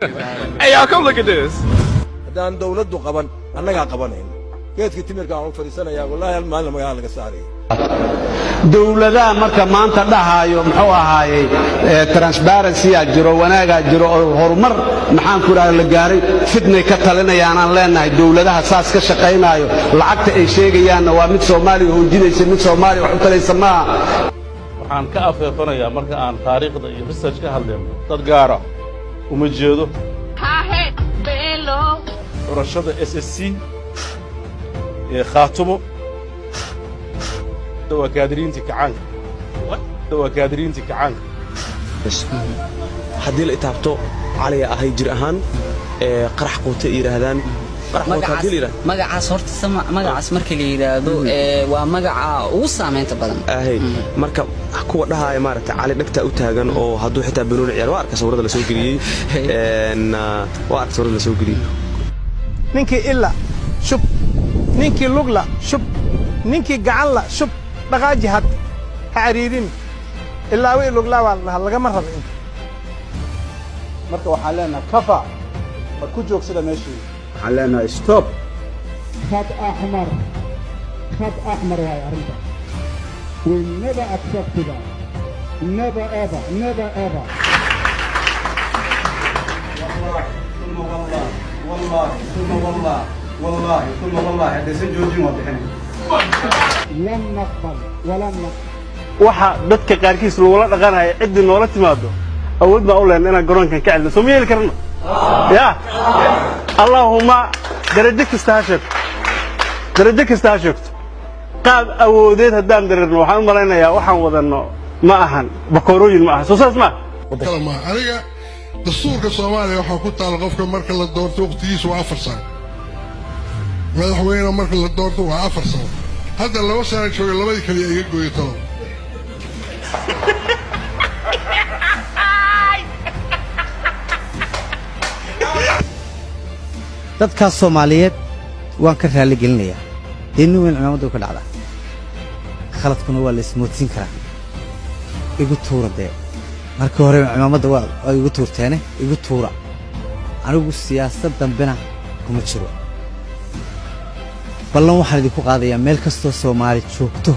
Hey, y'all, come look at this. دان دولته قبن أنا قا قبنين كيف كتير كانوا فريسنا يا والله المال ما يالك ساري دولة مركب ما أنت لها يوم حوها هاي ترانسبيرنسي أجرو وناقة أجرو هرمر محن كورا الجاري فتنة كتلنا يعني لنا الدولة أساس كشقينا يو لعقت أي شيء يعني ومن سومالي وجدي يسمى سومالي وحتى يسمى waxaan ka afeefanayaa marka aan taariikhda iyo research ka hadlayno dad gaara uma jeedo urashada SSC ee khaatumo dawakaadiriintii kacaanka haddii la itaabto caliga ahay jir ahaan qarax qoota yiraahdaan magacaas horta magacaas markii la yiraahdo waa magaca ugu saameynta badan marka kuwa dhahaaya maaragtay cali dhagta u taagan oo hadduu xitaa banooni ciyaar waa arka sawirada la soo geliyey ninkii illa shub ninkii lugla shub ninkii gacan la shub dhaqaaji had ha cariirin ilaa way luglaa waa lagama rabo inta marka waxaan leenahay kafa mar ku joogsada meeshii علينا ستوب خط أحمر هاي أرنتا we never accept that never ever والله هذا سجوجين وضحنا لن نقبل ولن نقبل waxa dadka qaarkiis loola dhaqanayo cid noola timaado awood ma u leenahay inaan garoonkan ka celino Soomaaliya karno ya اللهم درجك استاشفت قاب أوديت هدام درنا وحنا مرينا يا وحنا وذنا ما أهن بكوروين ما أهن سوساس ما كلام أنا دستور كصومالي وحنا كنت على غفك مركز الدورت وقتيس وعفرسان مدحوينا مركز الدورت وعفرسان هذا اللي وصل شوي اللي بدك اللي يجوا يطلب dadkaas Soomaaliyeed waan ka raali gelinayaa deenu weyn ciidamadu ka dhacda khaladkuna waa la ismoodsin karaa igu tuurade marka hore ciidamada waa igu tuurteene igu tuura anigu siyaasad dambena kuma jiro ballan waxaan idinku qaadayaa meel kasta Soomaali joogto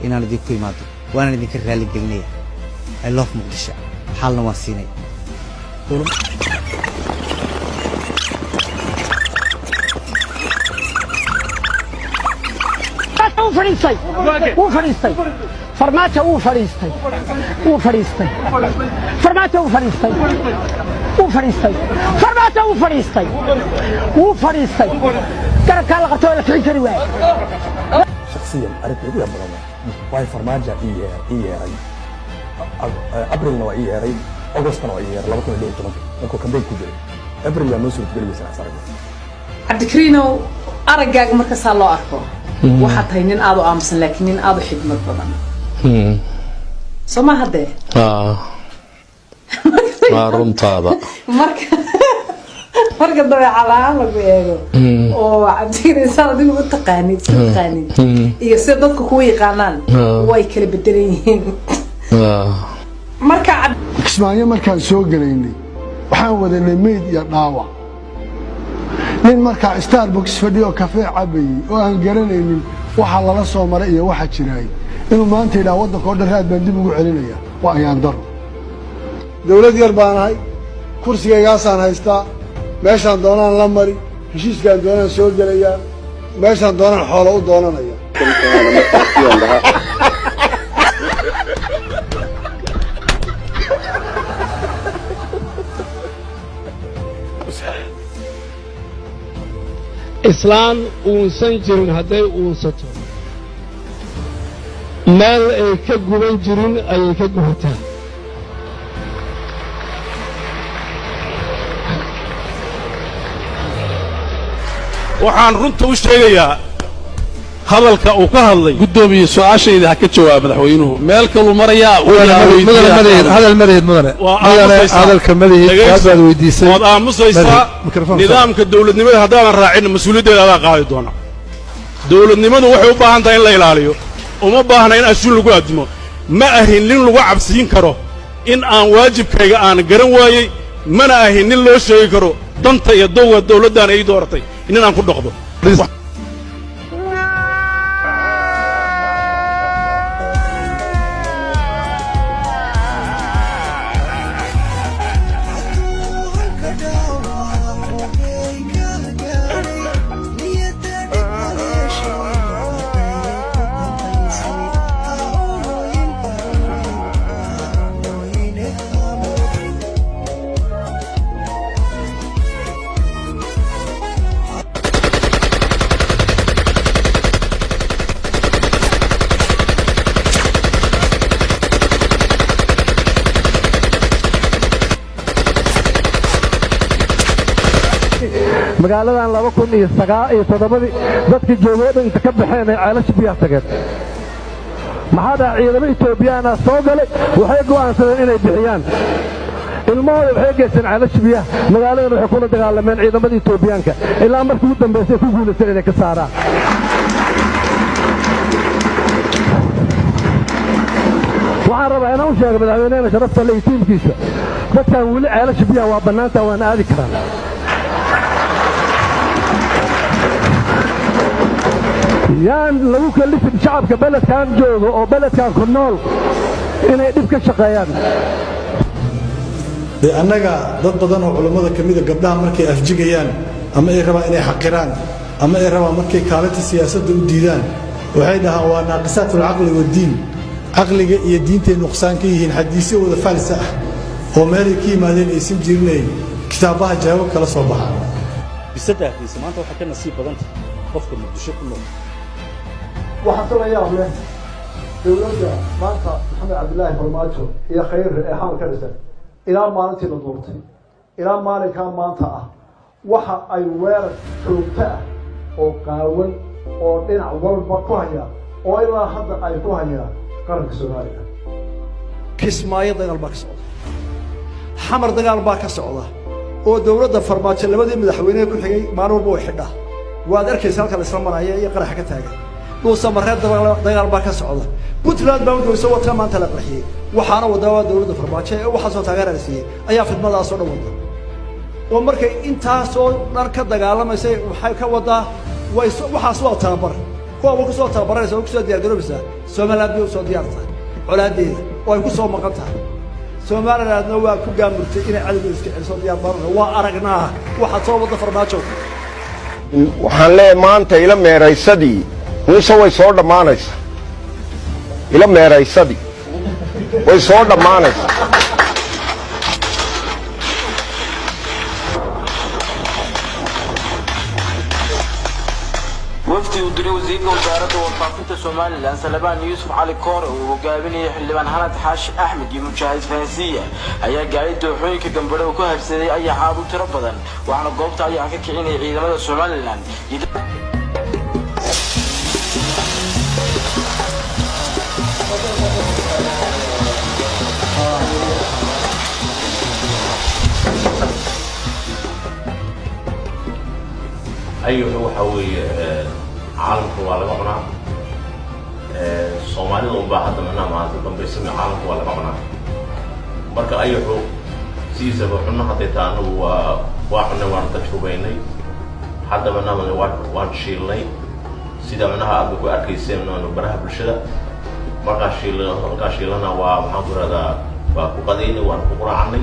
inaan idinku imaado waan idinka raali gelinayaa I love Muqdisho xalna waan siinay وفريستي فرماته وفريستي فرماته وفريستي كرك على قتوله في كريوه شخصيا أردت أقول يا مرام واي فرماجة إيه أبريل نوعية ري أغسطس نوعية لا بكون اللي أنتم أنكم كم بيت كجري أبريل يا نوسو تقولي بس أنا صار عبد كرينو أرجع مركز الله أكبر waxaad tahay nin aad u aamusan laakiin nin aad u xigmad badan soma hadee ma runtaada marka dabeecadaan lagu eego oo cabdigiisaan adigu u taqaanid iyo sida dadku ku yaqaanaan way kala bedelan yihiin marka Kismaayo markaan soo galeynay waxaan wadanay meed iyo dhaawac nin marka Starbucks fadhiyo kafee cabay oo aan garanaynin waxa lala soo maray iyo waxa jiray inuu maanta ilaa wadanka oo dhan baan dib ugu celinaya waa ayaan dar dawlad yar baan ahay kursigaygaasaan haystaa meeshaan doonaan la mari heshiiskaan doonaan soo galaya meeshaan doonaan xoolo u doonanaya إسلام ونسنجر هذا ونسطو مال كجوان جرين أي كجوهتان waxaan runta u sheegayaa hadalka uu ka hadlay gudoomiye su'aashayda ha ka jawaab madaxweynuhu meel kalu marayaa hadal mareed mudane hadalka mareed aad weydiisay waad aamusaysaa nidaamka dawladnimada haddaadan raacin mas'uuliyaddeeda adaa qaadi doona dawladnimadu waxay u baahan tahay in la ilaaliyo uma baahna in ashuun lagu aadimo ma ahin nin lagu cabsiin karo in aan waajibkayga aan garan waayey mana ahin nin loo sheegi karo danta iyo dowga dawladdan ay dooratay inaan ku dhaqdo magaaladan 2009 dadkii joogay inta ka baxeen ay ceelasha biyaha tageen maxaa dhaca ciidamada Itoobiyaana soo galay waxay go'aansadeen inay bixiyaan ilmahooda waxay geysteen ceelasha biyaha magaaladan waxay kula dagaalameen ciidamada Itoobiyaanka ilaa markii ugu dambeysay ku guuleysteen inay ka saaraan waxaan rabaa inaan u sheego madaxweynaha sharafta leh tiimkiisa dadkan weli ceelasha biyaha waa bannaanta waan aadi karaan yaan lagu kalifin shacabka beledkan joogo oo beledkan ku nool inay dhib ka shaqeeyaan annaga dad badan oo culimada kamida gabdhaha markay afjigayaan ama ay rabaan inay xaqiraan ama ay rabaan markay kaalinta siyaasadda u diidaan waxay dhahaan waa naaqisatul aqli wad diin aqliga iyo diinta nuqsaan ka yihiin xadiisyo wada falsa ah oo meelay ka yimaadeen aysan jirnayn kitaabaha jawaab kala soo baxa bisadaafisa maanta waxa ka nasiib badan qofka muqdisho ku nool waxaan kala yaab leh dawladda maanta maxamed cabdilaahi farmaajo iyo khayr ee xamal ka dhisan ilaa maalintii la doortay ilaa maalinkaa maanta ah waxa ay weerar joogto ah oo qaawan oo dhinac walba ku haya oo ilaa hadda ay ku hayaan qaranka Soomaaliya kismaayo dagaal baa ka socda xamar dagaal baa ka socda oo dawladda farmaajo labadii madaxweyne ku xigay maalin walba way xidhaa waad arkaysaa halka la isla maraya iyo qarax ka taagan dhuusa mareed dagaal baa ka socda puntland baa wadayso wadka maanta la qarxiyay waxaana wadaa dawladda farmaajo ee waxa soo taageerada siiyay ayaa fidmadaas oo dhan wada oo markay intaas oo dhan ka dagaalamaysa waxay ka wadaa way waxaas waa tababar kuwa ku soo tababaraysa oo ku soo diyaar garoobisa Soomaaliland bay soo diyaartay colaadeeda oo ay ku soo maqan tahay Soomaalilandna waa ku gaamurtay inay cadawga iska celiso diyaar barno waa aragnaa waxa soo wada farmaajo waxaan leeyahay maanta ila meeraysadii muuse way soo dhamaanaysaa ila meeraysadii way soo dhamaanaysaa wafdi uu diray wasiirka wasaaradda warfaafinta Soomaaliland Salabaan Yuusuf Cali Koore oo hogaaminaya xildhibaan Xanad Xaashi Axmed iyo Mujaahid Faasiya ayaa gaaray dooxooyinka Gambadho ku habsaday ayaa aad u tiro badan waxaana goobta ayaa ka kicinay ciidamada Soomaaliland أيوه وحوي عالم كوالا قمنا Soomaalidu u baahan tahay maanta dambaysan caalamku waa laga qanaa marka ayuhu siisaba xunna hadda taanu waa xunna waan tajrubaynay hadda manama waan shiilnay sida manaha aad ku arkayseen baraha bulshada marka shiilana waa maxaan ku radaa waa ku qadaynay waan ku quraacnay